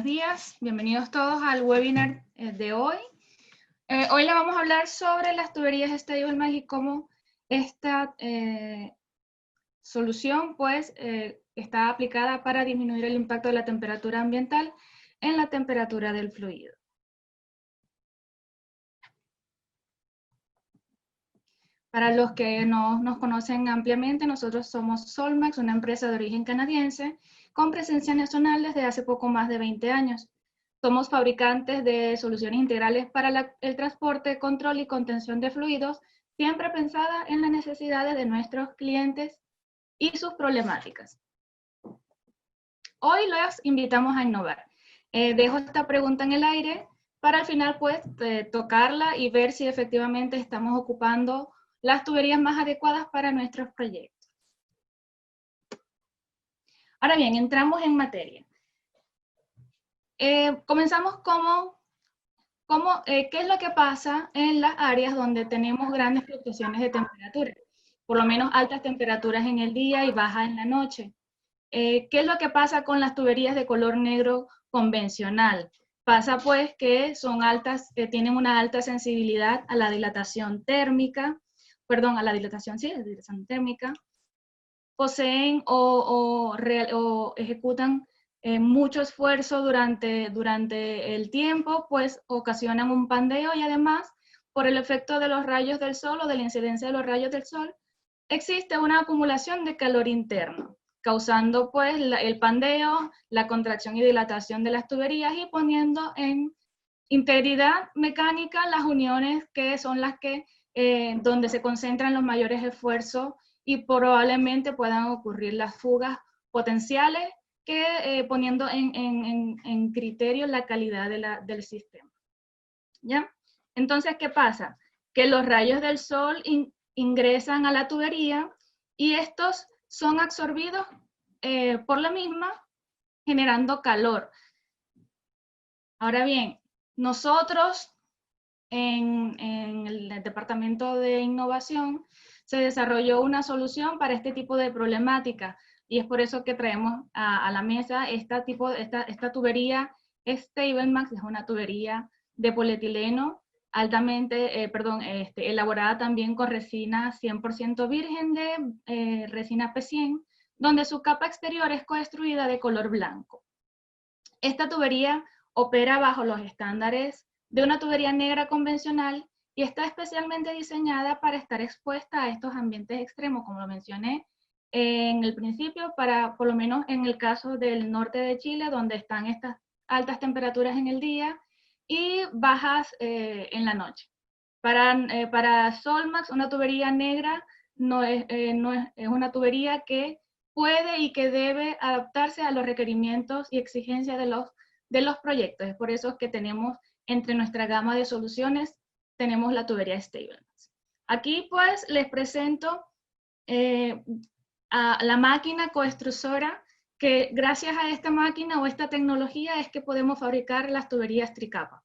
buenos días. Bienvenidos todos al webinar de hoy. Hoy le vamos a hablar sobre las tuberías Stablemax y cómo esta solución pues, está aplicada para disminuir el impacto de la temperatura ambiental en la temperatura del fluido. Para los que no nos conocen ampliamente, nosotros somos Solmax, una empresa de origen canadiense, con presencia nacional desde hace poco más de 20 años. Somos fabricantes de soluciones integrales para el transporte, control y contención de fluidos, siempre pensada en las necesidades de nuestros clientes y sus problemáticas. Hoy los invitamos a innovar. Dejo esta pregunta en el aire para al final pues tocarla y ver si efectivamente estamos ocupando las tuberías más adecuadas para nuestros proyectos. Ahora bien, entramos en materia. Comenzamos qué es lo que pasa en las áreas donde tenemos grandes fluctuaciones de temperatura, por lo menos altas temperaturas en el día y bajas en la noche. ¿Qué es lo que pasa con las tuberías de color negro convencional? Pasa pues que son altas, tienen una alta sensibilidad a la dilatación térmica, a la dilatación térmica, poseen o ejecutan mucho esfuerzo durante el tiempo, pues ocasionan un pandeo y además, por el efecto de los rayos del sol o de la incidencia de los rayos del sol, existe una acumulación de calor interno, causando pues el pandeo, la contracción y dilatación de las tuberías y poniendo en integridad mecánica las uniones que son las que donde se concentran los mayores esfuerzos y probablemente puedan ocurrir las fugas potenciales que poniendo en criterio la calidad del sistema. ¿Ya? Entonces, ¿qué pasa? Que los rayos del sol ingresan a la tubería y estos son absorbidos por la misma, generando calor. Ahora bien, nosotros en el Departamento de Innovación se desarrolló una solución para este tipo de problemática y es por eso que traemos a la mesa esta tubería Stablemax. Es una tubería de polietileno altamente, elaborada también con resina 100% virgen de resina P100, donde su capa exterior es construida de color blanco. Esta tubería opera bajo los estándares de una tubería negra convencional y está especialmente diseñada para estar expuesta a estos ambientes extremos, como lo mencioné en el principio, por lo menos en el caso del norte de Chile, donde están estas altas temperaturas en el día y bajas en la noche. Para Solmax, una tubería negra es una tubería que puede y que debe adaptarse a los requerimientos y exigencias de los proyectos. Es por eso que tenemos entre nuestra gama de soluciones, tenemos la tubería Stablemax. Aquí pues les presento a la máquina coextrusora, que gracias a esta máquina o esta tecnología es que podemos fabricar las tuberías tricapa,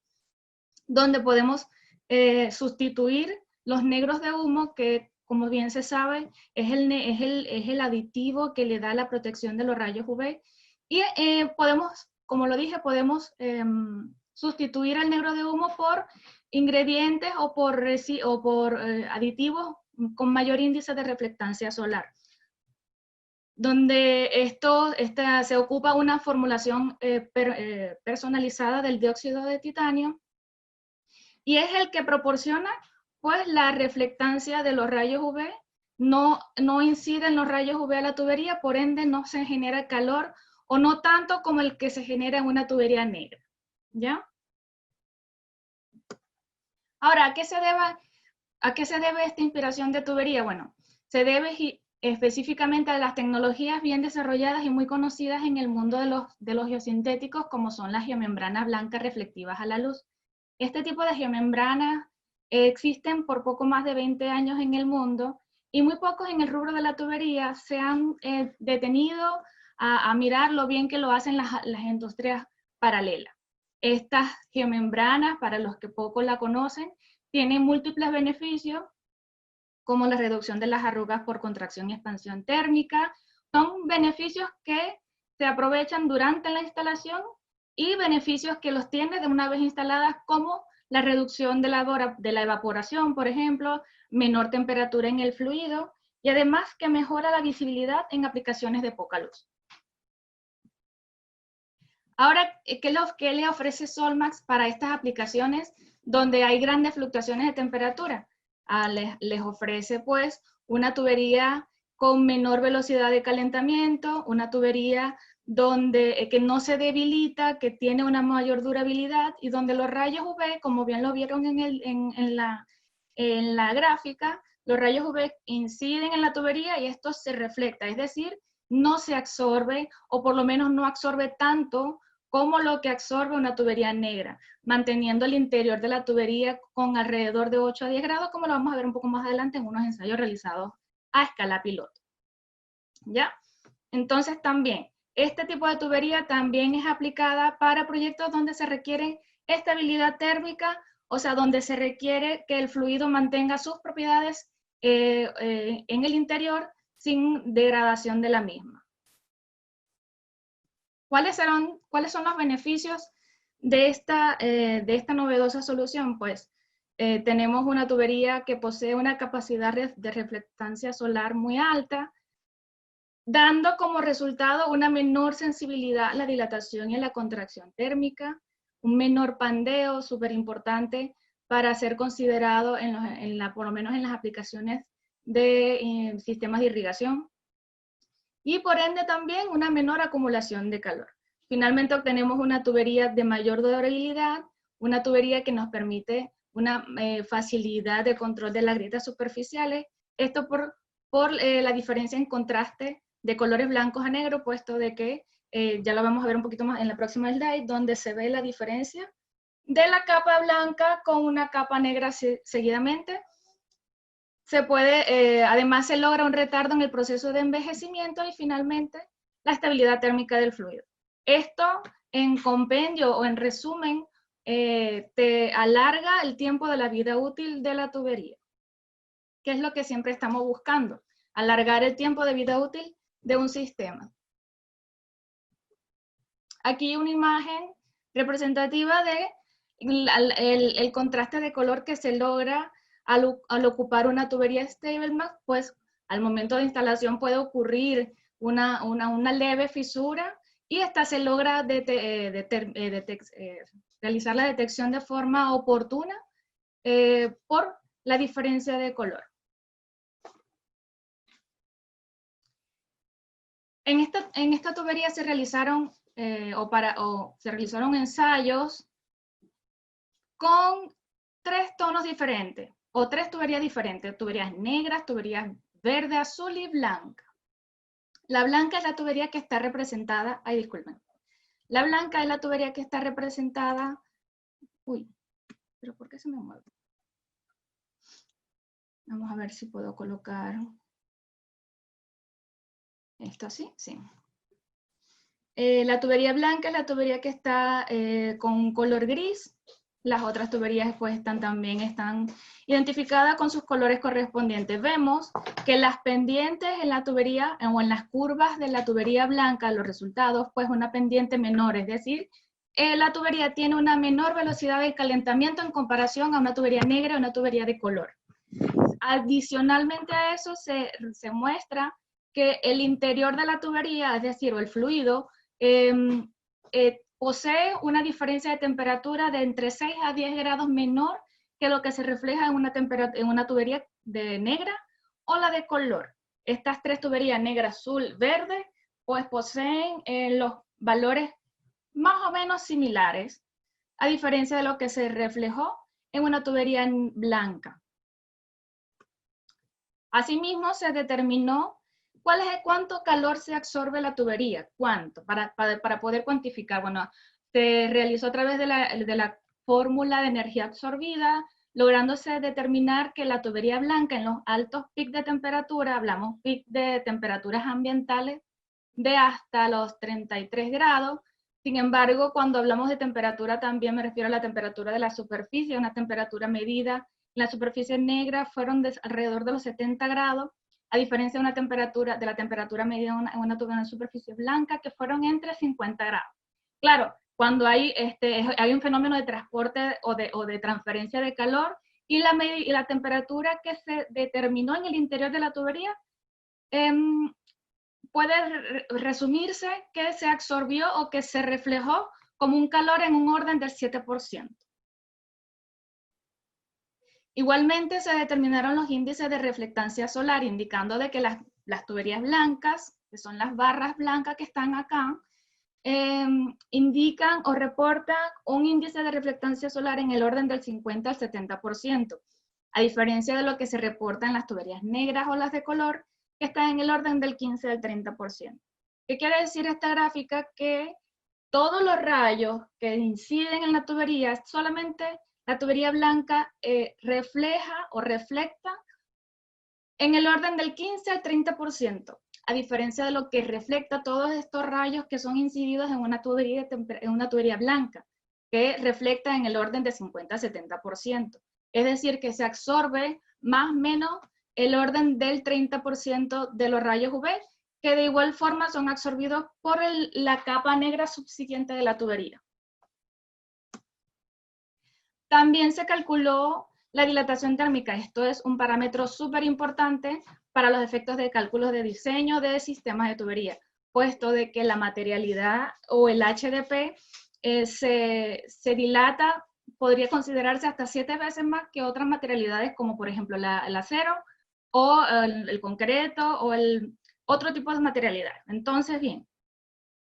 donde podemos sustituir los negros de humo, que como bien se sabe es el aditivo que le da la protección de los rayos UV, y podemos, como lo dije, podemos sustituir al negro de humo por ingredientes o por aditivos con mayor índice de reflectancia solar, donde se ocupa una formulación personalizada del dióxido de titanio, y es el que proporciona pues la reflectancia de los rayos UV, no inciden los rayos UV a la tubería, por ende no se genera calor, o no tanto como el que se genera en una tubería negra, ¿ya? Ahora, ¿a qué se debe esta inspiración de tubería? Bueno, se debe específicamente a las tecnologías bien desarrolladas y muy conocidas en el mundo de los geosintéticos, como son las geomembranas blancas reflectivas a la luz. Este tipo de geomembranas existen por poco más de 20 años en el mundo y muy pocos en el rubro de la tubería se han detenido a mirar lo bien que lo hacen las industrias paralelas. Estas geomembranas, para los que poco la conocen, tienen múltiples beneficios, como la reducción de las arrugas por contracción y expansión térmica. Son beneficios que se aprovechan durante la instalación y beneficios que los tiene de una vez instaladas, como la reducción de la evaporación, por ejemplo, menor temperatura en el fluido, y además que mejora la visibilidad en aplicaciones de poca luz. Ahora, ¿qué le ofrece Solmax para estas aplicaciones donde hay grandes fluctuaciones de temperatura? Les ofrece pues una tubería con menor velocidad de calentamiento, una tubería que no se debilita, que tiene una mayor durabilidad, y donde los rayos UV, como bien lo vieron en la gráfica, los rayos UV inciden en la tubería y esto se refleja, es decir, no se absorbe, o por lo menos no absorbe tanto como lo que absorbe una tubería negra, manteniendo el interior de la tubería con alrededor de 8 a 10 grados, como lo vamos a ver un poco más adelante en unos ensayos realizados a escala piloto. ¿Ya? Entonces también, este tipo de tubería también es aplicada para proyectos donde se requiere estabilidad térmica, o sea, donde se requiere que el fluido mantenga sus propiedades en el interior sin degradación de la misma. ¿Cuáles son los beneficios de esta novedosa solución? Pues tenemos una tubería que posee una capacidad de reflectancia solar muy alta, dando como resultado una menor sensibilidad a la dilatación y a la contracción térmica, un menor pandeo, súper importante para ser considerado por lo menos en las aplicaciones de sistemas de irrigación, y por ende también una menor acumulación de calor. Finalmente obtenemos una tubería de mayor durabilidad, una tubería que nos permite una facilidad de control de las grietas superficiales, esto por la diferencia en contraste de colores blancos a negro, puesto de que ya lo vamos a ver un poquito más en la próxima slide, donde se ve la diferencia de la capa blanca con una capa negra seguidamente. Además se logra un retardo en el proceso de envejecimiento y finalmente la estabilidad térmica del fluido. Esto en compendio o en resumen te alarga el tiempo de la vida útil de la tubería, que es lo que siempre estamos buscando, alargar el tiempo de vida útil de un sistema. Aquí una imagen representativa de el contraste de color que se logra al ocupar una tubería Stablemax, pues al momento de instalación puede ocurrir una leve fisura, y esta se logra realizar la detección de forma oportuna por la diferencia de color. En esta tubería se realizaron ensayos con 3 tonos diferentes, o 3 tuberías diferentes, tuberías negras, tuberías verde, azul y blanca. La blanca es la tubería que está representada, disculpen. La blanca es la tubería que está representada, pero ¿por qué se me mueve? Vamos a ver si puedo colocar esto así, sí. La tubería blanca es la tubería que está con color gris. Las otras tuberías pues también están identificadas con sus colores correspondientes. Vemos que las pendientes en la tubería o en las curvas de la tubería blanca, los resultados, pues una pendiente menor, es decir, la tubería tiene una menor velocidad de calentamiento en comparación a una tubería negra o una tubería de color. Adicionalmente a eso se muestra que el interior de la tubería, es decir, el fluido, posee una diferencia de temperatura de entre 6 a 10 grados menor que lo que se refleja en una tubería negra o la de color. Estas 3 tuberías, negra, azul, verde, pues poseen los valores más o menos similares, a diferencia de lo que se reflejó en una tubería blanca. Asimismo, se determinó cuánto calor se absorbe la tubería, cuánto, para poder cuantificar. Bueno, se realizó a través de la fórmula de energía absorbida, lográndose determinar que la tubería blanca en los altos picos de temperatura, hablamos picos de temperaturas ambientales de hasta los 33 grados. Sin embargo, cuando hablamos de temperatura también me refiero a la temperatura de la superficie, una temperatura medida en la superficie negra fueron alrededor de los 70 grados, a diferencia de la temperatura medida en una superficie blanca que fueron entre 50 grados. Claro, cuando hay un fenómeno de transporte o de transferencia de calor, y la temperatura que se determinó en el interior de la tubería puede resumirse que se absorbió o que se reflejó como un calor en un orden del 7%. Igualmente se determinaron los índices de reflectancia solar, indicando de que las tuberías blancas, que son las barras blancas que están acá, indican o reportan un índice de reflectancia solar en el orden del 50 al 70%, a diferencia de lo que se reporta en las tuberías negras o las de color, que están en el orden del 15 al 30%. ¿Qué quiere decir esta gráfica? Que todos los rayos que inciden en la tubería, solamente la tubería blanca refleja o reflecta en el orden del 15 al 30%, a diferencia de lo que reflecta todos estos rayos que son incididos en una tubería blanca, que reflecta en el orden de 50 al 70%. Es decir, que se absorbe más o menos el orden del 30% de los rayos UV, que de igual forma son absorbidos por la capa negra subsiguiente de la tubería. También se calculó la dilatación térmica. Esto es un parámetro súper importante para los efectos de cálculos de diseño de sistemas de tubería, puesto de que la materialidad o el HDP se dilata, podría considerarse hasta 7 veces más que otras materialidades como por ejemplo el acero o el concreto o otro tipo de materialidad. Entonces, bien,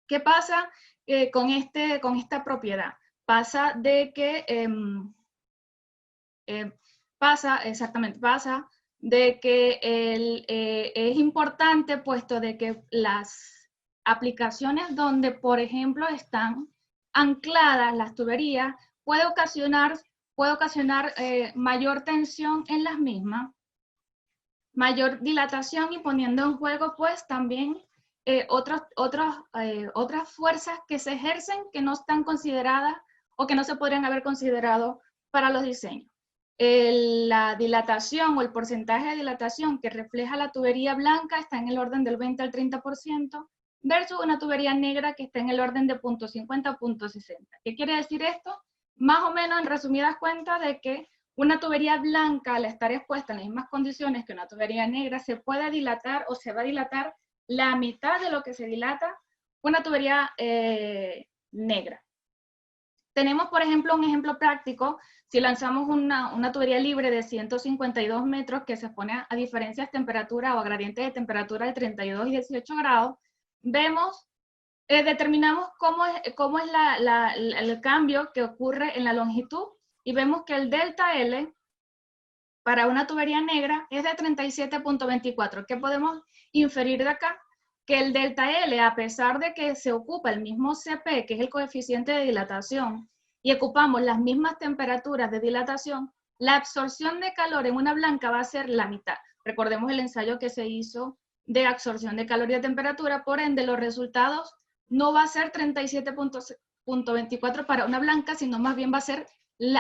¿qué pasa con esta propiedad? Pasa de que pasa de que es importante, puesto de que las aplicaciones donde, por ejemplo, están ancladas las tuberías, puede ocasionar mayor tensión en las mismas, mayor dilatación, y poniendo en juego pues también otras fuerzas que se ejercen que no están consideradas o que no se podrían haber considerado para los diseños. La dilatación o el porcentaje de dilatación que refleja la tubería blanca está en el orden del 20 al 30%, versus una tubería negra que está en el orden de 0.50 a 0.60. ¿Qué quiere decir esto? Más o menos en resumidas cuentas de que una tubería blanca, al estar expuesta en las mismas condiciones que una tubería negra, se puede dilatar o se va a dilatar la mitad de lo que se dilata una tubería negra. Tenemos, por ejemplo, un ejemplo práctico. Si lanzamos una tubería libre de 152 metros que se expone a diferencias de temperatura o a gradientes de temperatura de 32 y 18 grados, determinamos cómo es el cambio que ocurre en la longitud, y vemos que el delta L para una tubería negra es de 37.24. ¿Qué podemos inferir de acá? Que el delta L, a pesar de que se ocupa el mismo CP, que es el coeficiente de dilatación, y ocupamos las mismas temperaturas de dilatación, la absorción de calor en una blanca va a ser la mitad. Recordemos el ensayo que se hizo de absorción de calor y de temperatura, por ende los resultados no va a ser 37.24 para una blanca, sino más bien va a ser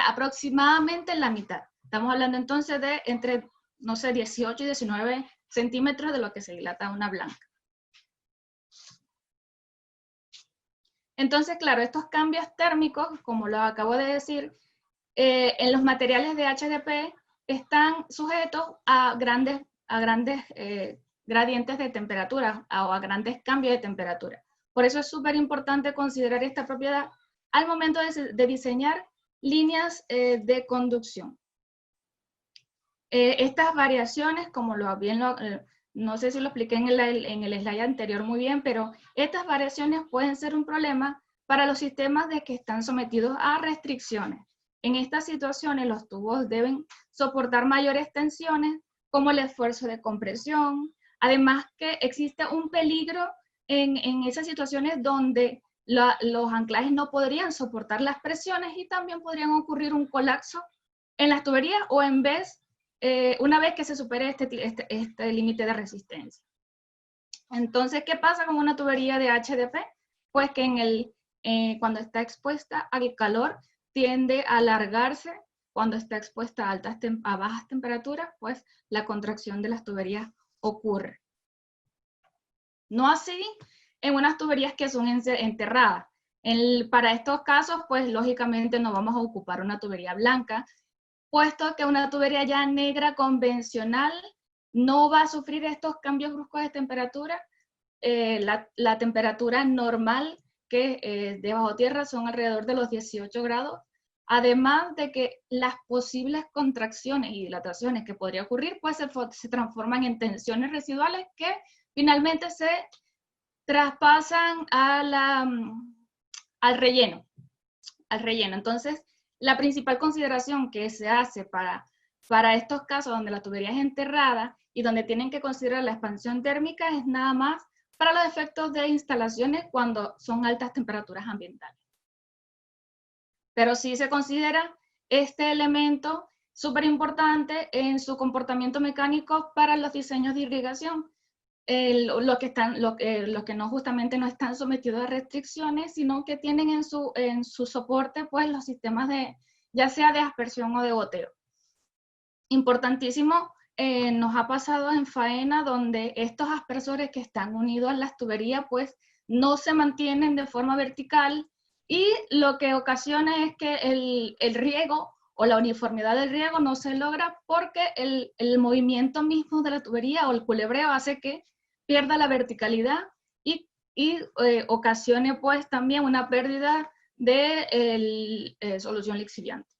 aproximadamente la mitad. Estamos hablando entonces de entre, no sé, 18 y 19 centímetros de lo que se dilata una blanca. Entonces, claro, estos cambios térmicos, como lo acabo de decir, en los materiales de HDP están sujetos a grandes gradientes de temperatura o a grandes cambios de temperatura. Por eso es súper importante considerar esta propiedad al momento de diseñar líneas de conducción. Estas variaciones, como no sé si lo expliqué en el slide anterior muy bien, pero estas variaciones pueden ser un problema para los sistemas que están sometidos a restricciones. En estas situaciones, los tubos deben soportar mayores tensiones, como el esfuerzo de compresión. Además que existe un peligro en esas situaciones donde los anclajes no podrían soportar las presiones, y también podrían ocurrir un colapso en las tuberías o una vez que se supere este límite de resistencia. Entonces, ¿qué pasa con una tubería de HDP? Pues que cuando está expuesta al calor tiende a alargarse. Cuando está expuesta a bajas temperaturas, pues la contracción de las tuberías ocurre. No así en unas tuberías que son enterradas. Para estos casos, pues lógicamente no vamos a ocupar una tubería blanca, puesto que una tubería ya negra convencional no va a sufrir estos cambios bruscos de temperatura. La temperatura normal que de bajo tierra son alrededor de los 18 grados, además de que las posibles contracciones y dilataciones que podría ocurrir, pues se transforman en tensiones residuales que finalmente se traspasan al relleno. Entonces, la principal consideración que se hace para estos casos donde la tubería es enterrada y donde tienen que considerar la expansión térmica es nada más para los efectos de instalaciones cuando son altas temperaturas ambientales. Pero sí se considera este elemento súper importante en su comportamiento mecánico para los diseños de irrigación. Los que no justamente no están sometidos a restricciones, sino que tienen en su soporte pues los sistemas ya sea de aspersión o de goteo. Importantísimo, nos ha pasado en faena donde estos aspersores que están unidos a las tuberías pues no se mantienen de forma vertical y lo que ocasiona es que el riego o la uniformidad del riego no se logra porque el movimiento mismo de la tubería o el culebreo hace que pierda la verticalidad y ocasione pues también una pérdida de solución lixiviante.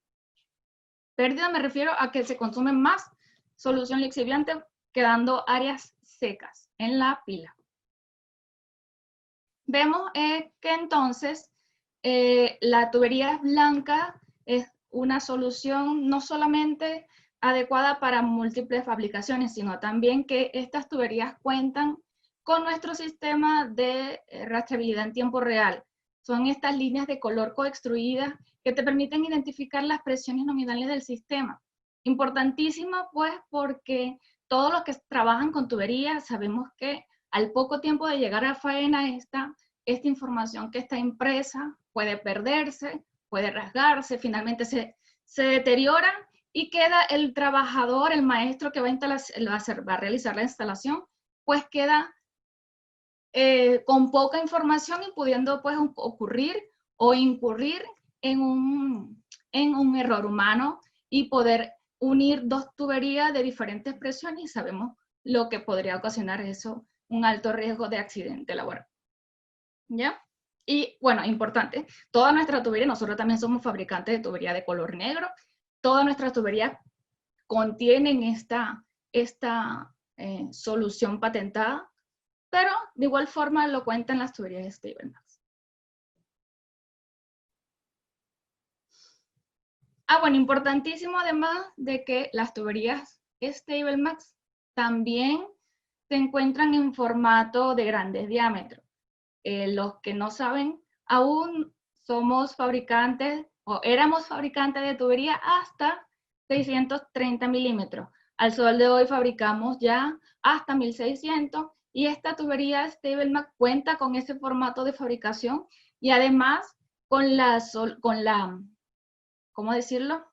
Pérdida me refiero a que se consume más solución lixiviante quedando áreas secas en la pila. Vemos que entonces la tubería blanca es una solución no solamente adecuada para múltiples aplicaciones, sino también que estas tuberías cuentan con nuestro sistema de rastreabilidad en tiempo real. Son estas líneas de color coextruidas que te permiten identificar las presiones nominales del sistema. Importantísima pues porque todos los que trabajan con tuberías sabemos que al poco tiempo de llegar a faena esta información que está impresa puede perderse, puede rasgarse, finalmente se deteriora y queda el trabajador, el maestro que va a realizar la instalación, pues queda con poca información y pudiendo pues ocurrir o incurrir en un error humano y poder unir dos tuberías de diferentes presiones y sabemos lo que podría ocasionar eso, un alto riesgo de accidente laboral. ¿Ya? Y bueno, importante, toda nuestra tubería, nosotros también somos fabricantes de tubería de color negro, todas nuestras tuberías contienen esta solución patentada, pero de igual forma lo cuentan las tuberías StableMax. Bueno, importantísimo además de que las tuberías StableMax también se encuentran en formato de grandes diámetros. Los que no saben, aún somos fabricantes, o éramos fabricantes de tubería hasta 630 milímetros. Al sol de hoy fabricamos ya hasta 1600 y esta tubería StableMax cuenta con ese formato de fabricación y además ¿cómo decirlo?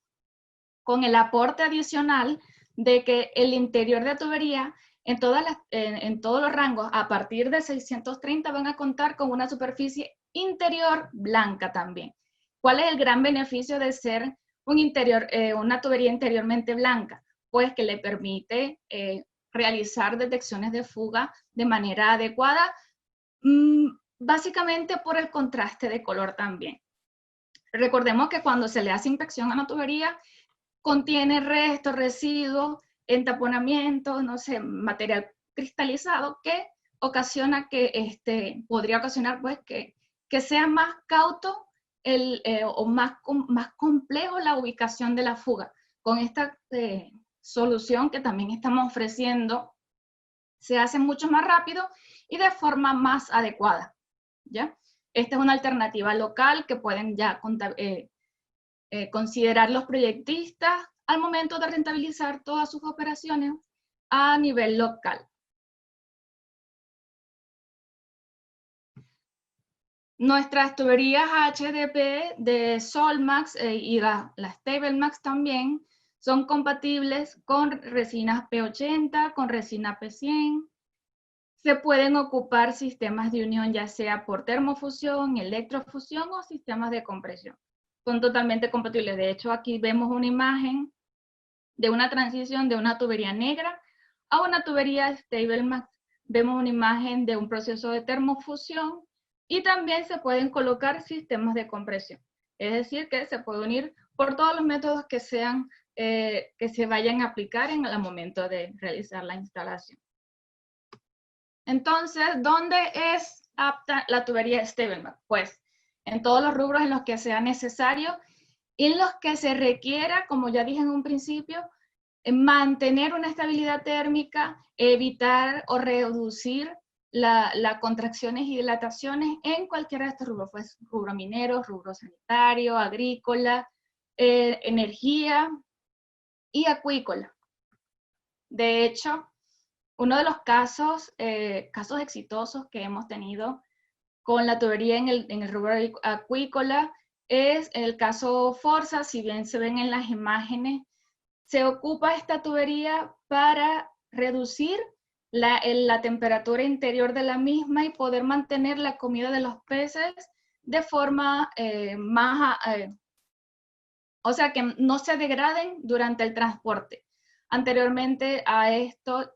Con el aporte adicional de que el interior de tubería en todos los rangos a partir de 630 van a contar con una superficie interior blanca también. ¿Cuál es el gran beneficio de ser una tubería interiormente blanca? Pues que le permite realizar detecciones de fuga de manera adecuada, básicamente por el contraste de color también. Recordemos que cuando se le hace inspección a una tubería, contiene restos, residuos, entaponamientos, no sé, material cristalizado que ocasiona podría ocasionar pues que sea más cauto o más complejo la ubicación de la fuga. Con esta solución que también estamos ofreciendo, se hace mucho más rápido y de forma más adecuada, ¿ya? Esta es una alternativa local que pueden ya considerar los proyectistas al momento de rentabilizar todas sus operaciones a nivel local. Nuestras tuberías HDP de Solmax y las StableMax también son compatibles con resinas P80, con resina P100, se pueden ocupar sistemas de unión, ya sea por termofusión, electrofusión o sistemas de compresión. Son totalmente compatibles. De hecho, aquí vemos una imagen de una transición de una tubería negra a una tubería StableMax. Vemos una imagen de un proceso de termofusión y también se pueden colocar sistemas de compresión. Es decir, que se puede unir por todos los métodos que sean, que se vayan a aplicar en el momento de realizar la instalación. Entonces, ¿dónde es apta la tubería StableMax? Pues en todos los rubros en los que sea necesario y en los que se requiera, como ya dije en un principio, mantener una estabilidad térmica, evitar o reducir las contracciones y dilataciones en cualquiera de estos rubros, pues rubro minero, rubro sanitario, agrícola, energía y acuícola. De hecho, uno de los casos exitosos que hemos tenido con la tubería en el rubro acuícola es el caso Forza. Si bien se ven en las imágenes, se ocupa esta tubería para reducir la temperatura interior de la misma y poder mantener la comida de los peces de forma o sea, que no se degraden durante el transporte. Anteriormente a esto,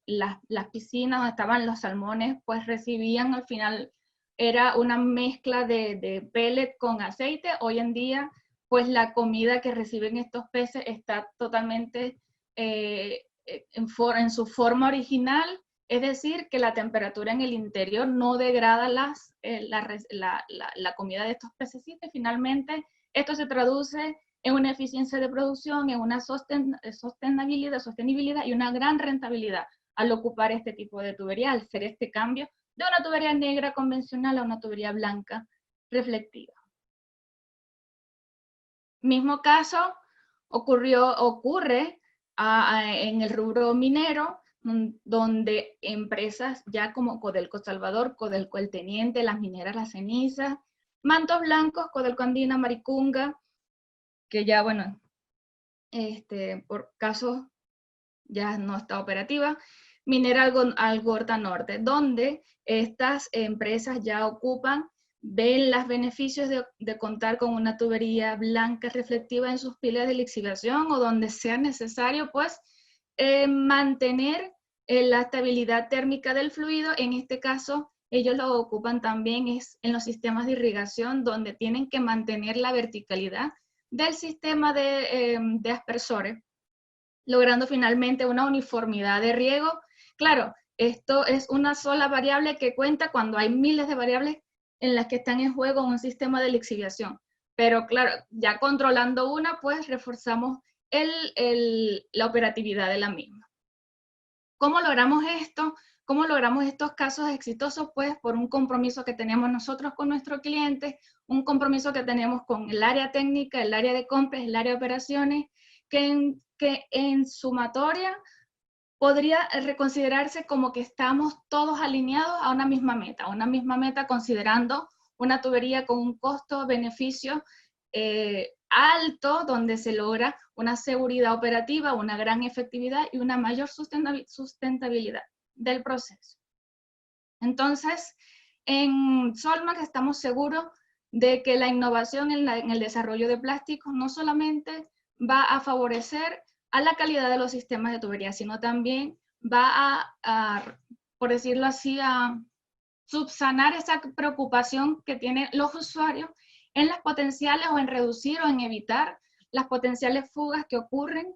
las piscinas donde estaban los salmones, pues recibían al final, era una mezcla de pellet con aceite. Hoy en día, pues la comida que reciben estos peces está totalmente en su forma original, es decir, que la temperatura en el interior no degrada la comida de estos pececitos. Finalmente, esto se traduce en una eficiencia de producción, en una sostenibilidad y una gran rentabilidad al ocupar este tipo de tubería, al hacer este cambio de una tubería negra convencional a una tubería blanca reflectiva. Mismo caso ocurre en el rubro minero, donde empresas ya como Codelco Salvador, Codelco El Teniente, las mineras Las Cenizas, Mantos Blancos, Codelco Andina, Maricunga, que ya, bueno, por casos ya no está operativa, Minera Algorta Norte, donde estas empresas ya ocupan, ven los beneficios de contar con una tubería blanca reflectiva en sus pilas de lixiviación, o donde sea necesario, pues, mantener la estabilidad térmica del fluido. En este caso, ellos lo ocupan también en los sistemas de irrigación, donde tienen que mantener la verticalidad del sistema de aspersores, logrando finalmente una uniformidad de riego. Claro, esto es una sola variable que cuenta cuando hay miles de variables en las que están en juego un sistema de lixiviación. Pero claro, ya controlando una, pues reforzamos la operatividad de la misma. ¿Cómo logramos esto? ¿Cómo logramos estos casos exitosos? Pues por un compromiso que tenemos nosotros con nuestros clientes, un compromiso que tenemos con el área técnica, el área de compras, el área de operaciones, que en sumatoria podría reconsiderarse como que estamos todos alineados a una misma meta considerando una tubería con un costo-beneficio alto, donde se logra una seguridad operativa, una gran efectividad y una mayor sustentabilidad del proceso. Entonces, en Solmax estamos seguros de que la innovación en el desarrollo de plásticos no solamente va a favorecer a la calidad de los sistemas de tubería, sino también va por decirlo así, a subsanar esa preocupación que tienen los usuarios en las potenciales, o en reducir o en evitar las potenciales fugas que ocurren,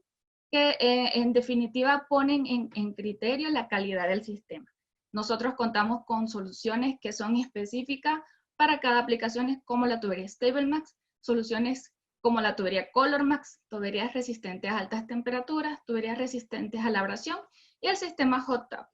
que en definitiva ponen en criterio la calidad del sistema. Nosotros contamos con soluciones que son específicas para cada aplicación, como la tubería StableMax, soluciones como la tubería ColorMax, tuberías resistentes a altas temperaturas, tuberías resistentes a la abrasión, y el sistema Hot Tap.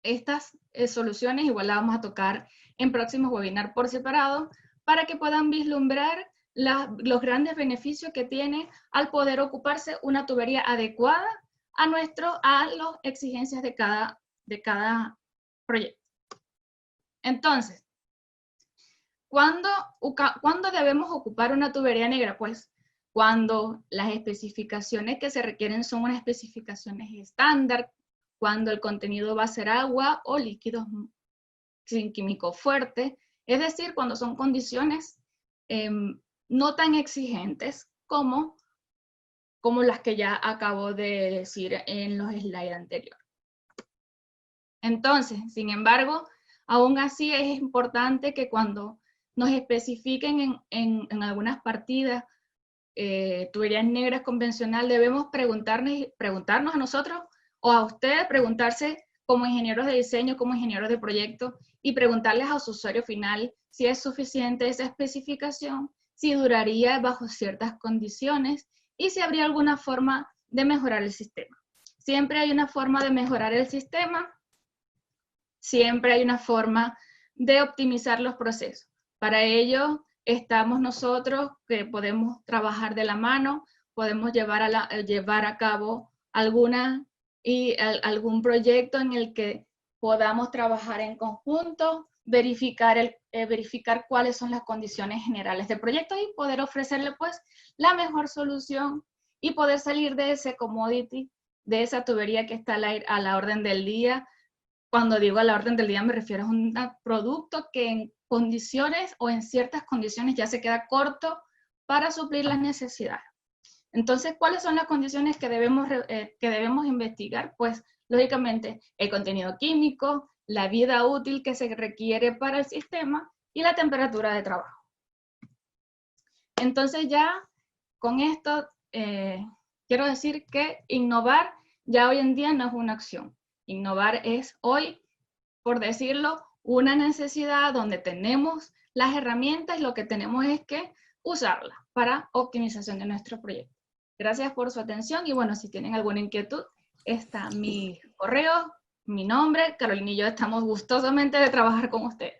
Estas soluciones igual las vamos a tocar en próximos webinars por separado, para que puedan vislumbrar los grandes beneficios que tiene al poder ocuparse una tubería adecuada a las exigencias de cada proyecto. Entonces, ¿cuándo debemos ocupar una tubería negra? Pues cuando las especificaciones que se requieren son unas especificaciones estándar, cuando el contenido va a ser agua o líquidos sin químico fuerte, es decir, cuando son condiciones no tan exigentes como las que ya acabo de decir en los slides anteriores. Entonces, sin embargo, aún así es importante que cuando nos especifiquen en algunas partidas tuberías negras convencional, debemos preguntarnos a nosotros o a ustedes, preguntarse como ingenieros de diseño, como ingenieros de proyecto, y preguntarles a su usuario final si es suficiente esa especificación, si duraría bajo ciertas condiciones y si habría alguna forma de mejorar el sistema. Siempre hay una forma de mejorar el sistema, siempre hay una forma de optimizar los procesos. Para ello estamos nosotros que podemos trabajar de la mano, podemos llevar a cabo algún proyecto en el que podamos trabajar en conjunto, verificar cuáles son las condiciones generales del proyecto y poder ofrecerle pues la mejor solución y poder salir de ese commodity, de esa tubería que está a la orden del día. Cuando digo a la orden del día me refiero a un producto que en condiciones o en ciertas condiciones ya se queda corto para suplir las necesidades. Entonces, ¿cuáles son las condiciones que debemos investigar? Pues, lógicamente, el contenido químico, la vida útil que se requiere para el sistema y la temperatura de trabajo. Entonces, ya con esto quiero decir que innovar ya hoy en día no es una opción. Innovar es hoy, por decirlo, una necesidad donde tenemos las herramientas y lo que tenemos es que usarlas para optimización de nuestro proyecto. Gracias por su atención y bueno, si tienen alguna inquietud, está mi correo, mi nombre, Carolina y yo estamos gustosamente de trabajar con ustedes.